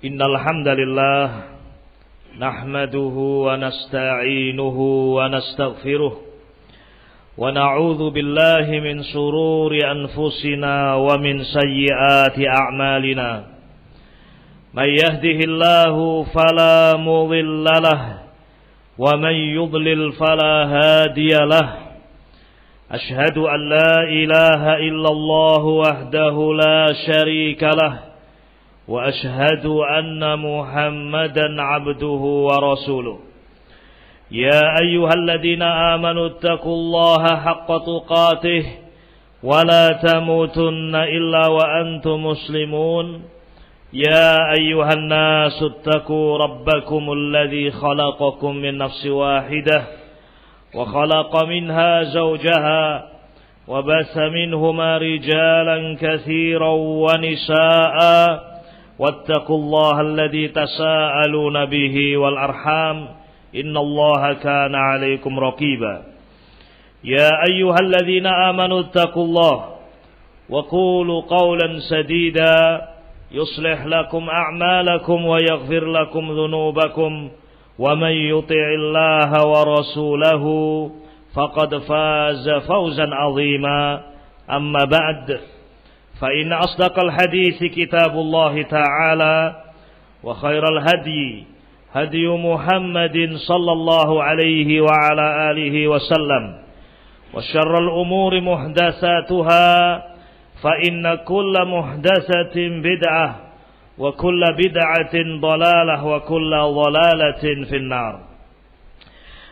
Innal hamdalillah nahmaduhu wa nasta'inuhu wa nastaghfiruh wa na'udzu billahi min shururi anfusina wa min sayyiati a'malina. May yahdihillahu fala mudilla lahu wa may yudlil fala hadiya lahu. Ashhadu an la ilaha illallah wahdahu la syarika lahu wa ashhadu anna Muhammadan abduhu wa rasuluh. Ya ayyuhalladzina amanu taqullaha haqqa tuqatih wa la tamutunna illa wa antum muslimun. Ya ayyuhan nasu taqu rabbakumul ladzi khalaqakum min nafsin wahidah wa khalaqa minha zawjaha wa bassa minhuma rijalan katsiran wa nisaa'a. واتقوا الله الذي تساءلون به والأرحام إن الله كان عليكم رقيبا يا أيها الذين آمنوا اتقوا الله وقولوا قولا سديدا يصلح لكم أعمالكم ويغفر لكم ذنوبكم ومن يطع الله ورسوله فقد فاز فوزا عظيما أما بعد فإن أصدق الحديث كتاب الله تعالى وخير الهدي هدي محمد صلى الله عليه وعلى آله وسلم وشر الأمور محدثاتها فإن كل محدثة بدعة وكل بدعة ضلالة وكل ضلالة في النار.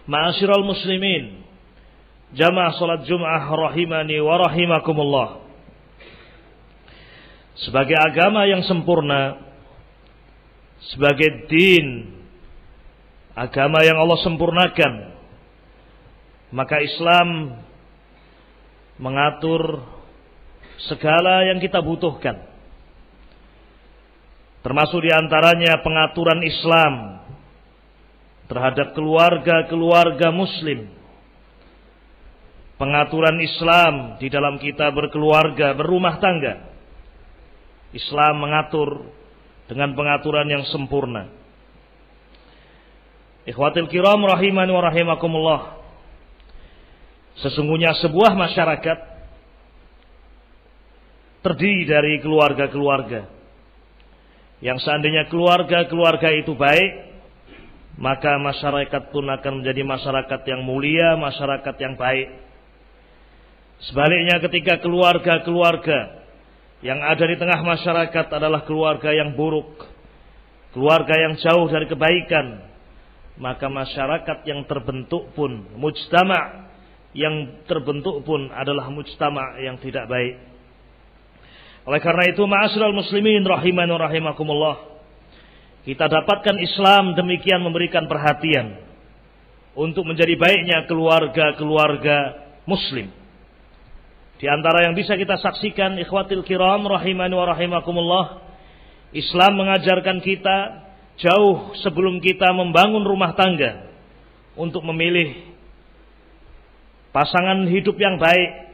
معاشر المسلمين جماعة صلاة جمعة رحمني ورحمكم الله. Sebagai agama yang sempurna, sebagai din, agama yang Allah sempurnakan, maka Islam mengatur segala yang kita butuhkan. Termasuk diantaranya pengaturan Islam terhadap keluarga-keluarga muslim. Pengaturan Islam di dalam kita berkeluarga, berumah tangga. Islam mengatur dengan pengaturan yang sempurna. Ikhwatil kiram rahimani wa rahimakumullah. Sesungguhnya sebuah masyarakat terdiri dari keluarga-keluarga. Yang seandainya keluarga-keluarga itu baik, maka masyarakat pun akan menjadi masyarakat yang mulia, masyarakat yang baik. Sebaliknya ketika keluarga-keluarga yang ada di tengah masyarakat adalah keluarga yang buruk, keluarga yang jauh dari kebaikan, maka masyarakat yang terbentuk pun, mujtama' yang terbentuk pun adalah mujtama' yang tidak baik. Oleh karena itu, ma'asyiral muslimin rahimani wa rahimakumullah, kita dapatkan Islam demikian memberikan perhatian untuk menjadi baiknya keluarga-keluarga muslim. Di antara yang bisa kita saksikan, ikhwatil kiram rahimani wa rahimakumullah, Islam mengajarkan kita jauh sebelum kita membangun rumah tangga untuk memilih pasangan hidup yang baik,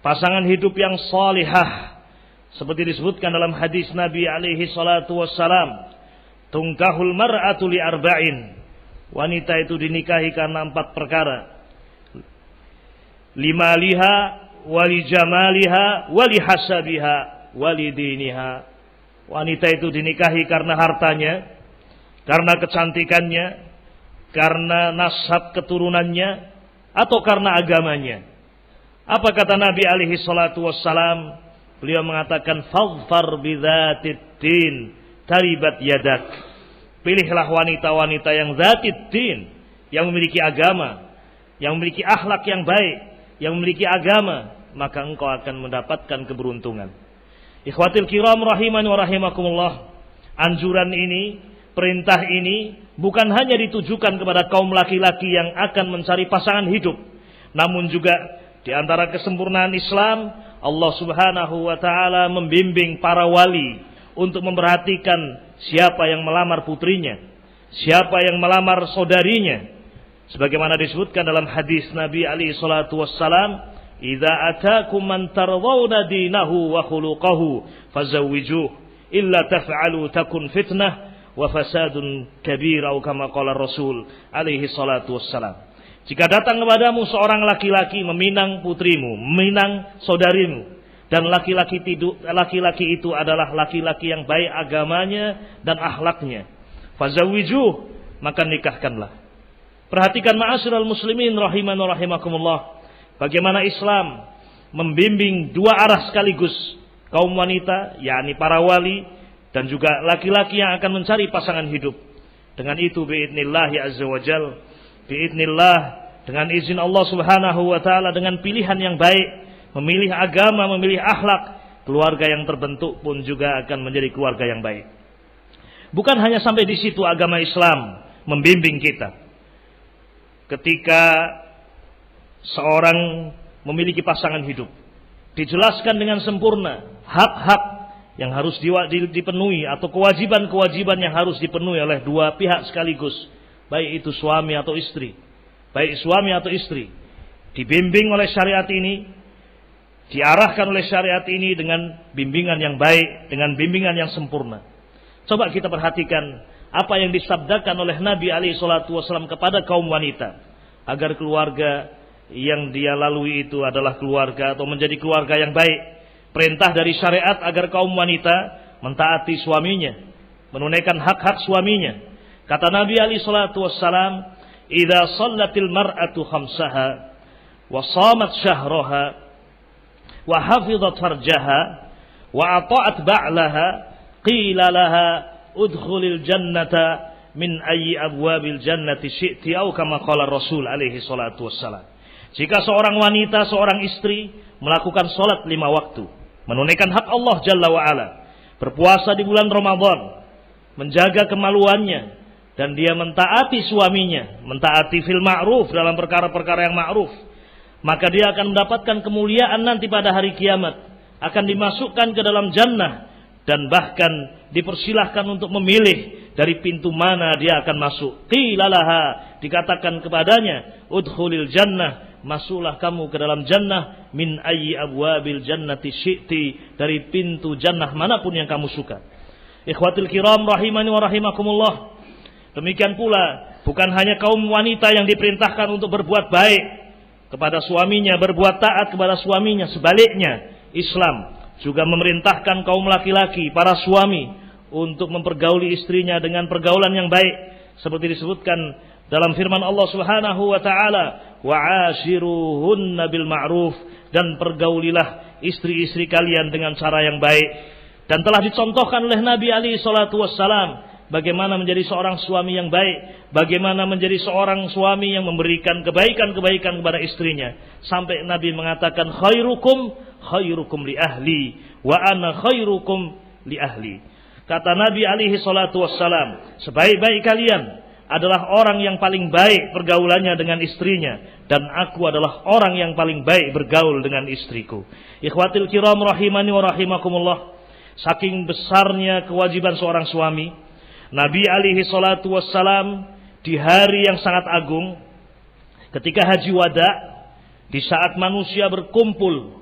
pasangan hidup yang salihah, seperti disebutkan dalam hadis Nabi alaihi salatu wassalam, tungkahul mar'atu li arba'in, wanita itu dinikahi karena 4 perkara: limaliha wali jamaliha wali hasabiha wali diniha. Wanita itu dinikahi karena hartanya, karena kecantikannya, karena nasab keturunannya, atau karena agamanya. Apa kata Nabi alaihi salatu wassalam? Beliau mengatakan, faghfar bidzatid din taribat yadak. Pilihlah wanita-wanita yang dzatid din, yang memiliki agama, yang memiliki akhlak yang baik, yang memiliki agama, maka engkau akan mendapatkan keberuntungan. Ikhwatil kiram rahimani wa rahimakumullah, anjuran ini, perintah ini bukan hanya ditujukan kepada kaum laki-laki yang akan mencari pasangan hidup, namun juga di antara kesempurnaan Islam, Allah Subhanahu wa taala membimbing para wali untuk memperhatikan siapa yang melamar putrinya, siapa yang melamar saudarinya. Sebagaimana disebutkan dalam hadis Nabi alaihi salatu wassalam, "Idza atakum man tardawna dinahu wa khuluquhu fazawwijuh." illa taf'alu takun fitnah wa fasadun kabir atau kama qala Rasul alaihi salatu wassalam. Jika datang kepadamu seorang laki-laki meminang putrimu, meminang saudarimu, dan laki-laki itu adalah laki-laki yang baik agamanya dan akhlaknya, fazawwijuh, maka nikahkanlah. Perhatikan ma'asyiral muslimin rahimani wa rahimakumullah, bagaimana Islam membimbing dua arah sekaligus, kaum wanita yakni para wali dan juga laki-laki yang akan mencari pasangan hidup. Dengan itu biidznillah azza wajal, biidznillah, dengan izin Allah Subhanahu wa taala, dengan pilihan yang baik, memilih agama, memilih akhlak, keluarga yang terbentuk pun juga akan menjadi keluarga yang baik. Bukan hanya sampai di situ agama Islam membimbing kita. Ketika seorang memiliki pasangan hidup, dijelaskan dengan sempurna hak-hak yang harus dipenuhi atau kewajiban-kewajiban yang harus dipenuhi oleh dua pihak sekaligus, baik itu suami atau istri. Baik suami atau istri dibimbing oleh syariat ini, diarahkan oleh syariat ini dengan bimbingan yang baik, dengan bimbingan yang sempurna. Coba kita perhatikan apa yang disabdakan oleh Nabi alaihi salatu wasallam kepada kaum wanita, agar keluarga yang dia lalui itu adalah keluarga atau menjadi keluarga yang baik. Perintah dari syariat agar kaum wanita mentaati suaminya, menunaikan hak-hak suaminya. Kata Nabi alaihi salatu wassalam, "Idza shallatil mar'atu khamsaha wa shamat syahraha wa hafizat farjaha wa ata'at ba'laha qila laha udkhulil jannata min ayyi abwabil jannati syi'ti," atau kama qala Rasul alaihi salatu wassalam. Jika seorang wanita, seorang istri melakukan salat 5 waktu, menunaikan hak Allah Jalla wa'ala, berpuasa di bulan Ramadan, menjaga kemaluannya, dan dia mentaati suaminya, mentaati fil ma'ruf, dalam perkara-perkara yang ma'ruf, maka dia akan mendapatkan kemuliaan nanti pada hari kiamat, akan dimasukkan ke dalam jannah, dan bahkan dipersilahkan untuk memilih dari pintu mana dia akan masuk. Qila laha, dikatakan kepadanya, udkhulil jannah, masuklah kamu ke dalam jannah, min ayyi abwabil jannati syi'ti, dari pintu jannah manapun yang kamu suka. Ikhwatul kiram rahimani wa rahimakumullah. Demikian pula bukan hanya kaum wanita yang diperintahkan untuk berbuat baik kepada suaminya, berbuat taat kepada suaminya, sebaliknya Islam juga memerintahkan kaum laki-laki, para suami, untuk mempergauli istrinya dengan pergaulan yang baik, seperti disebutkan dalam firman Allah Subhanahu wa taala, wa'ashiruhunna bil ma'ruf, dan pergaulilah istri-istri kalian dengan cara yang baik. Dan telah dicontohkan oleh Nabi alaihi salatu wassalam bagaimana menjadi seorang suami yang baik, bagaimana menjadi seorang suami yang memberikan kebaikan-kebaikan kepada istrinya, sampai Nabi mengatakan khairukum li ahli wa ana khairukum li ahli. Kata Nabi alaihi salatu wassalam, sebaik-baik kalian adalah orang yang paling baik pergaulannya dengan istrinya, dan aku adalah orang yang paling baik bergaul dengan istriku. Ikhwatil kiram rahimani wa rahimakumullah, saking besarnya kewajiban seorang suami, Nabi alaihi salatu wassalam di hari yang sangat agung, ketika haji wada, di saat manusia berkumpul,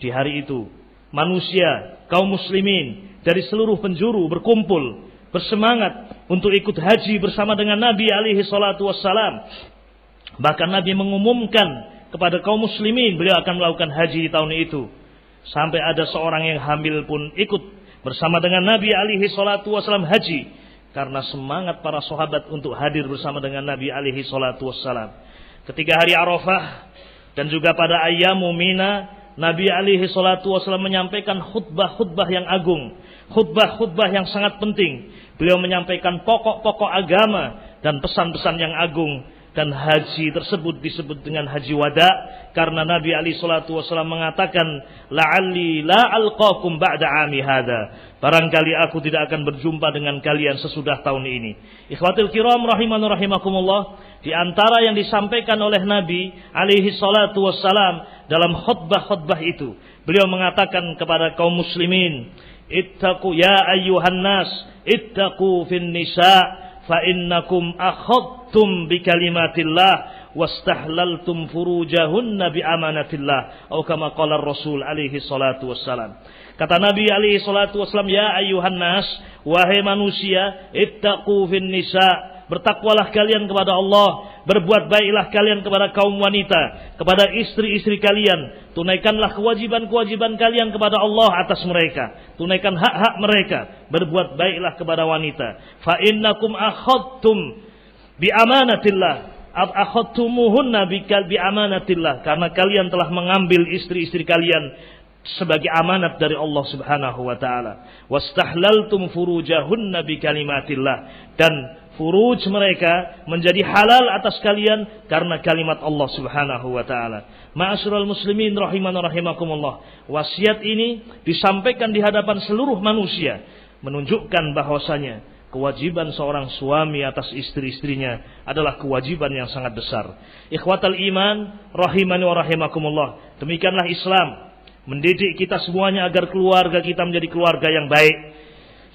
di hari itu manusia, kaum muslimin dari seluruh penjuru berkumpul, bersemangat untuk ikut haji bersama dengan Nabi alaihi salatu wassalam. Bahkan Nabi mengumumkan kepada kaum muslimin beliau akan melakukan haji di tahun itu. Sampai ada seorang yang hamil pun ikut bersama dengan Nabi alaihi salatu wassalam haji, karena semangat para sahabat untuk hadir bersama dengan Nabi alaihi salatu wassalam. Ketika hari Arafah dan juga pada ayyamu Mina, Nabi alaihi salatu wassalam menyampaikan khutbah-khutbah yang agung, khutbah-khutbah yang sangat penting. Beliau menyampaikan pokok-pokok agama dan pesan-pesan yang agung. Dan haji tersebut disebut dengan haji wada, karena Nabi alaihi salatu wasallam mengatakan, la'alli la alqakum ba'da ami hada, barangkali aku tidak akan berjumpa dengan kalian sesudah tahun ini. Ikhwatul kiram rahimani rahimakumullah, di antara yang disampaikan oleh Nabi alaihi salatu wasallam dalam khutbah-khutbah itu, beliau mengatakan kepada kaum muslimin, ittaqu ya ayyuhan nas, ittaqu fin nisa fa innakum akhadtum bi kalimatillah wastahlaltum furujahunna bi amanatillah atau kama qala Rasul alaihi salatu wassalam. Kata Nabi alaihi salatu wassalam, ya ayyuhan nas, wahai manusia, ittaqu fin nisa, bertakwalah kalian kepada Allah, berbuat baiklah kalian kepada kaum wanita, kepada istri-istri kalian. Tunaikanlah kewajiban-kewajiban kalian kepada Allah atas mereka. Tunaikan hak-hak mereka. Berbuat baiklah kepada wanita. Fa innakum akhadtum bi amanatillah. Akhadtumuhunna bi amanatillah. Karena kalian telah mengambil istri-istri kalian sebagai amanat dari Allah Subhanahu wa taala. Wastahlaltum furujahunna bi kalimatillah, dan furuj mereka menjadi halal atas kalian karena kalimat Allah Subhanahu wa taala. Ma'asyiral muslimin rahiman rahimakumullah. Wasiat ini disampaikan di hadapan seluruh manusia, menunjukkan bahwasanya kewajiban seorang suami atas istri-istrinya adalah kewajiban yang sangat besar. Ikhwatal iman rahimani wa rahimakumullah. Demikianlah Islam mendidik kita semuanya agar keluarga kita menjadi keluarga yang baik.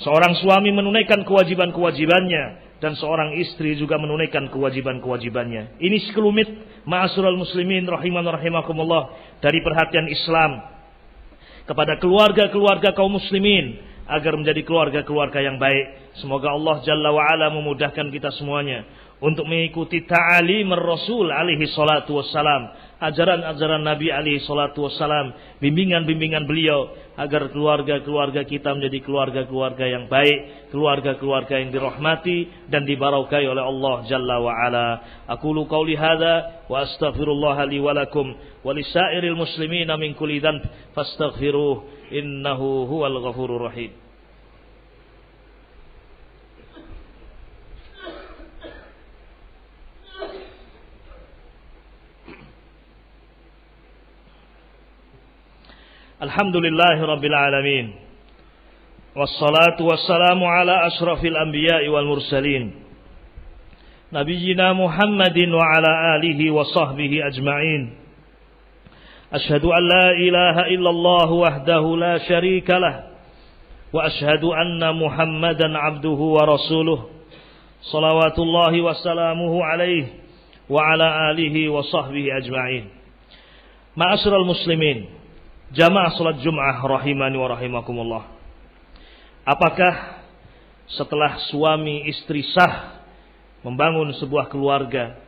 Seorang suami menunaikan kewajiban-kewajibannya, dan seorang istri juga menunaikan kewajiban-kewajibannya. Ini sekelumit ma'asyiral muslimin rahiman rahimakumullah dari perhatian Islam kepada keluarga-keluarga kaum muslimin agar menjadi keluarga-keluarga yang baik. Semoga Allah Jalla wa Ala memudahkan kita semuanya untuk mengikuti ta'alim Rasul alaihi salatu wassalam, ajaran-ajaran Nabi alaihi salatu wassalam, bimbingan-bimbingan beliau, agar keluarga-keluarga kita menjadi keluarga-keluarga yang baik, keluarga-keluarga yang dirahmati dan dibarakahi oleh Allah Jalla wa Ala. Aqulu qauli hadza wa astaghfirullah li wa lakum wa lisairil muslimina min kulli dhanb fastaghfiruh innahu huwal ghafurur rahim. Alhamdulillahi Rabbil Alamin, wassalatu wassalamu ala ashrafil anbiya'i wal mursalin, nabiyyina Muhammadin wa ala alihi wa sahbihi ajma'in. Ashhadu an la ilaha illallah wahdahu la sharika lah, wa ashhadu anna Muhammadan abduhu wa rasuluh, salawatullahi wa salamuhu alaihi wa ala alihi wa sahbihi ajma'in. Ma'asyiral muslimin, jamaah salat Jum'ah rahimani wa rahimakumullah. Apakah setelah suami istri sah membangun sebuah keluarga,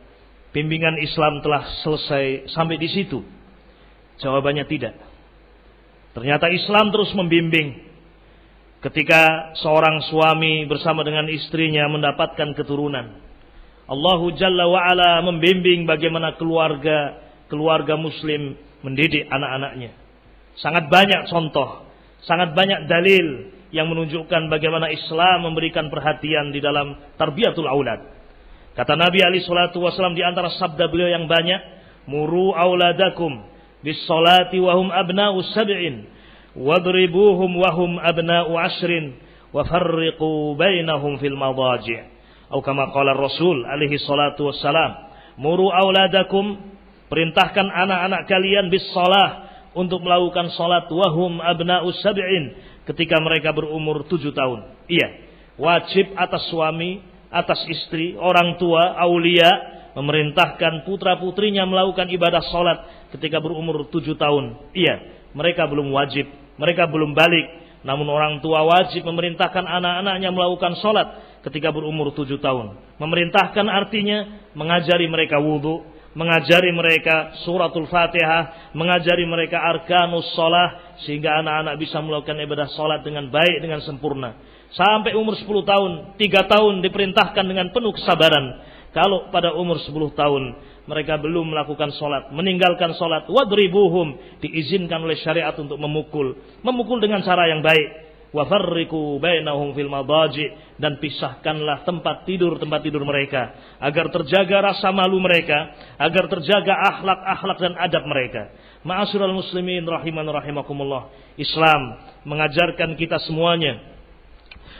bimbingan Islam telah selesai sampai di situ? Jawabannya tidak. Ternyata Islam terus membimbing. Ketika seorang suami bersama dengan istrinya mendapatkan keturunan, Allah Jalla wa Ala membimbing bagaimana keluarga muslim mendidik anak-anaknya. Sangat banyak contoh, sangat banyak dalil yang menunjukkan bagaimana Islam memberikan perhatian di dalam tarbiyatul aulad. Kata Nabi alaihi salatu wasallam di antara sabda beliau yang banyak, muru auladakum bis salati wa hum abna'u sab'in wadribuhum wa hum abna'u 'ashrin wa farriqu bainahum fil madaji'. Atau kama qala Rasul alaihi salatu wassalam, muru auladakum, perintahkan anak-anak kalian bis salah, untuk melakukan salat wahum abna'u sab'in, ketika mereka berumur 7 tahun. Iya, wajib atas suami, atas istri, orang tua, aulia, memerintahkan putra-putrinya melakukan ibadah salat ketika berumur 7 tahun. Iya, mereka belum wajib, mereka belum balik, namun orang tua wajib memerintahkan anak-anaknya melakukan salat ketika berumur 7 tahun. Memerintahkan artinya mengajari mereka wudu, mengajari mereka suratul Fatihah, mengajari mereka arkanus shalah, sehingga anak-anak bisa melakukan ibadah salat dengan baik, dengan sempurna. Sampai umur 10 tahun, 3 tahun diperintahkan dengan penuh kesabaran. Kalau pada umur 10 tahun mereka belum melakukan salat, meninggalkan salat, wadribuhum, diizinkan oleh syariat untuk memukul dengan cara yang baik. Wa farriqu bainahum fil madaji, dan pisahkanlah tempat tidur mereka agar terjaga rasa malu mereka, agar terjaga akhlak-akhlak dan adab mereka. Ma'asyiral muslimin rahiman rahimakumullah. Islam mengajarkan kita semuanya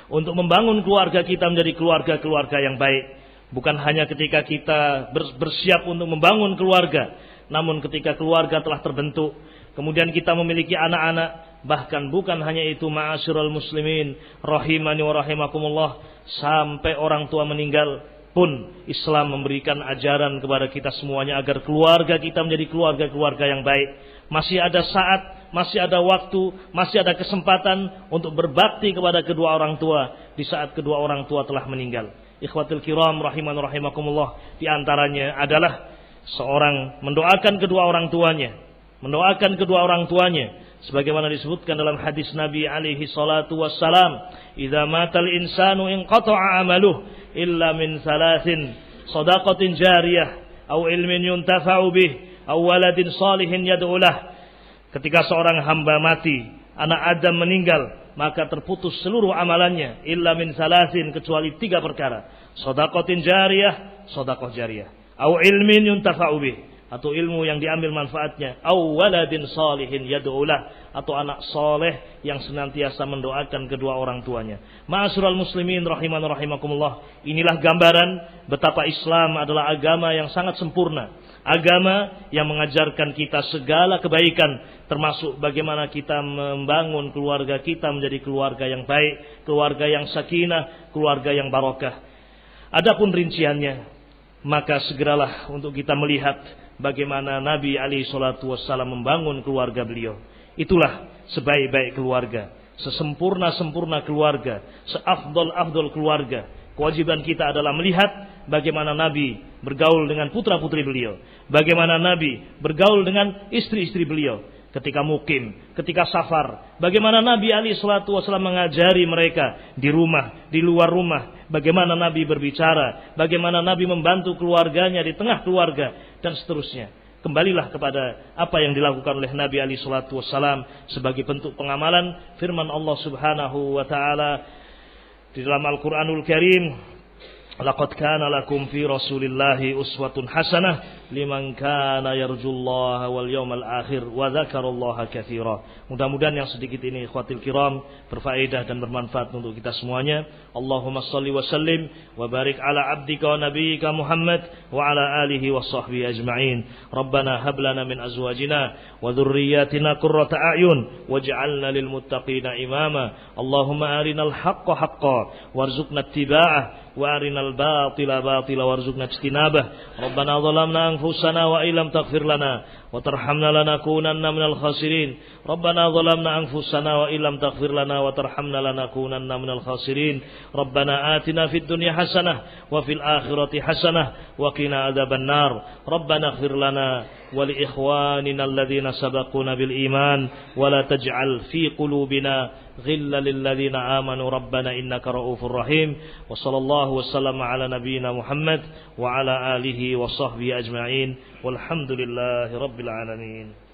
untuk membangun keluarga kita menjadi keluarga-keluarga yang baik. Bukan hanya ketika kita bersiap untuk membangun keluarga, namun ketika keluarga telah terbentuk, kemudian kita memiliki anak-anak. Bahkan bukan hanya itu ma'asyiral muslimin rahimani wa rahimakumullah, sampai orang tua meninggal, pun Islam memberikan ajaran kepada kita semuanya agar keluarga kita menjadi keluarga-keluarga yang baik. Masih ada saat, masih ada waktu, masih ada kesempatan untuk berbakti kepada kedua orang tua di saat kedua orang tua telah meninggal. Ikhwatul kiram rahiman rahimakumullah, di antaranya adalah seorang mendoakan kedua orang tuanya, mendoakan kedua orang tuanya sebagaimana disebutkan dalam hadis Nabi alaihi salatu wassalam, idza matal insanu inqata'a amaluhu illa min thalathin shadaqatin jariyah aw ilmin yuntafa'u bih aw waladin salihin yad'u lah. Ketika seorang hamba mati, anak Adam meninggal, maka terputus seluruh amalannya illa min thalathin, kecuali 3 perkara. Shadaqatin jariyah, sedekah jariyah, aw ilmin yuntafa'u bih, atau ilmu yang diambil manfaatnya, aw waladin salihin yad'u lah, atau anak soleh yang senantiasa mendoakan kedua orang tuanya. Ma'asyiral muslimin rahiman rahimakumullah, inilah gambaran betapa Islam adalah agama yang sangat sempurna, agama yang mengajarkan kita segala kebaikan, termasuk bagaimana kita membangun keluarga kita menjadi keluarga yang baik, keluarga yang sakinah, keluarga yang barokah. Adapun rinciannya, maka segeralah untuk kita melihat bagaimana Nabi alaihi salatu wassalam membangun keluarga beliau. Itulah sebaik-baik keluarga, sesempurna-sempurna keluarga, seafdol-afdol keluarga. Kewajiban kita adalah melihat bagaimana Nabi bergaul dengan putra-putri beliau, bagaimana Nabi bergaul dengan istri-istri beliau ketika mukim, ketika safar, bagaimana Nabi alaihi salatu wasallam mengajari mereka di rumah, di luar rumah, bagaimana Nabi berbicara, bagaimana Nabi membantu keluarganya di tengah keluarga, dan seterusnya. Kembalilah kepada apa yang dilakukan oleh Nabi alaihi salatu wasallam sebagai bentuk pengamalan firman Allah Subhanahu wa taala di dalam Al-Qur'anul Karim, laqad kana lakum fi rasulillahi uswatun hasanah liman kana yarjullaha wal yawmal akhir wa dzakarallaha katsira. Mudah-mudahan yang sedikit ini ikhwatil kiram berfaedah dan bermanfaat untuk kita semuanya. Allahumma shalli wa sallim wa barik ala abdika wa nabiyyika Muhammad wa ala alihi wa sahbihi ajma'in. Rabbana hab lana min azwajina wa dhurriyyatina qurrata a'yun waj'alna lil muttaqina imama. Allahumma arinal haqqo haqqan warzuqna ittiba'ah wa arinal batila batila warzuqna ijtinabah. Rabbana zalamna anfusana wa illam taghfir lana wa tarhamna lanakunanna minal khasirin. Rabbana zalamna anfusana wa illam taghfir lana wa tarhamna lanakunanna minal khasirin. Rabbana atina fid dunya hasanah wa fil akhirati hasanah wa qina adzabannar. Rabbana ighfir lana wa li ikhwanina alladhina sabaquna bil iman wa la taj'al fi qulubina غلا للذين آمنوا ربنا إنك رؤوف رحيم. وصلى الله وسلم على نبينا محمد وعلى آله وصحبه أجمعين والحمد لله رب العالمين.